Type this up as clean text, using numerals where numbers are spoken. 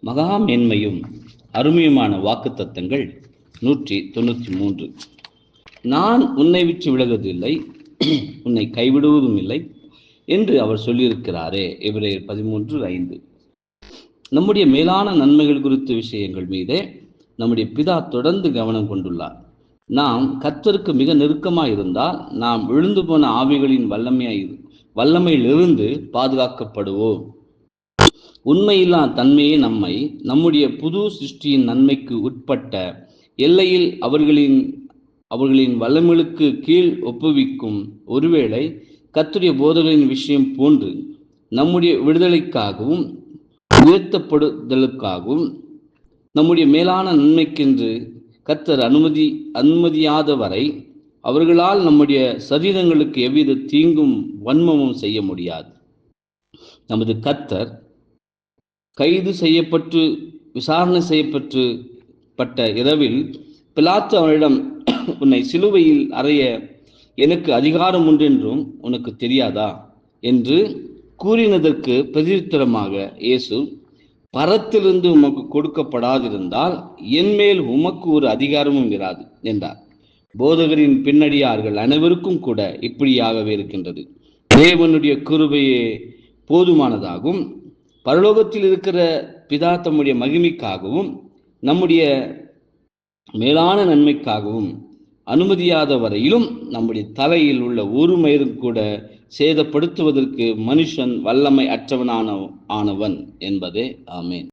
மகா மேன்மையும் அருமையுமான வாக்குத்தத்தங்கள் 193. நான் உன்னை விட்டு விலகுவதில்லை, உன்னை கைவிடுவதும் இல்லை என்று அவர் சொல்லியிருக்கிறாரே. எபிரேயர் 13:5. நம்முடைய மேலான நன்மைகள் குறித்த விஷயங்கள் மீதே நம்முடைய பிதா தொடர்ந்து கவனம் கொண்டுள்ளார். நாம் கர்த்தருக்கு மிக நெருக்கமாக இருந்தால் நாம் விழுந்து போன ஆவிகளின் வல்லமையிலிருந்து பாதுகாக்கப்படுவோம். உண்மையில்லா தன்மையே நம்முடைய புது சிருஷ்டியின் நன்மைக்கு உட்பட்ட எல்லையில் அவர்களின் வல்லமைகளுக்கு கீழ் ஒப்புவிக்கும். ஒருவேளை கர்த்தருடைய போதகளின் விஷயம் போன்று நம்முடைய விடுதலைக்காகவும் உயர்த்தப்படுதலுக்காகவும் நம்முடைய மேலான நன்மைக்கென்று கர்த்தர் அனுமதியாத வரை அவர்களால் நம்முடைய சரீரங்களுக்கு எவ்வித தீங்கும் வன்மமும் செய்ய முடியாது. நமது கர்த்தர் கைது செய்யப்பட்டு விசாரணை செய்யப்பட்ட இரவில் பிலாத்து அவனிடம், உன்னை சிலுவையில் அறைய எனக்கு அதிகாரம் உண்டென்றும் உனக்கு தெரியாதா என்று கூறினதற்கு பிரதியுத்தரமாக இயேசு, பரத்திலிருந்து உமக்கு கொடுக்கப்படாதிருந்தால் என்மேல் உமக்கு ஒரு அதிகாரமும் இராது என்றார். போதகரின் பின்னடியார்கள் அனைவருக்கும் கூட இப்படியாகவே இருக்கின்றது. தேவனுடைய கிருபையே போதுமானதாகும். பரலோகத்தில் இருக்கிற பிதா தம்முடைய மகிமைக்காகவும் நம்முடைய மேலான நன்மைக்காகவும் அனுமதியாத வரையிலும் நம்முடைய தலையில் உள்ள ஒரு மயிரும் கூட சேதப்படுத்துவதற்கு மனுஷன் வல்லமை அற்றவனானவன் என்பதே. ஆமென்.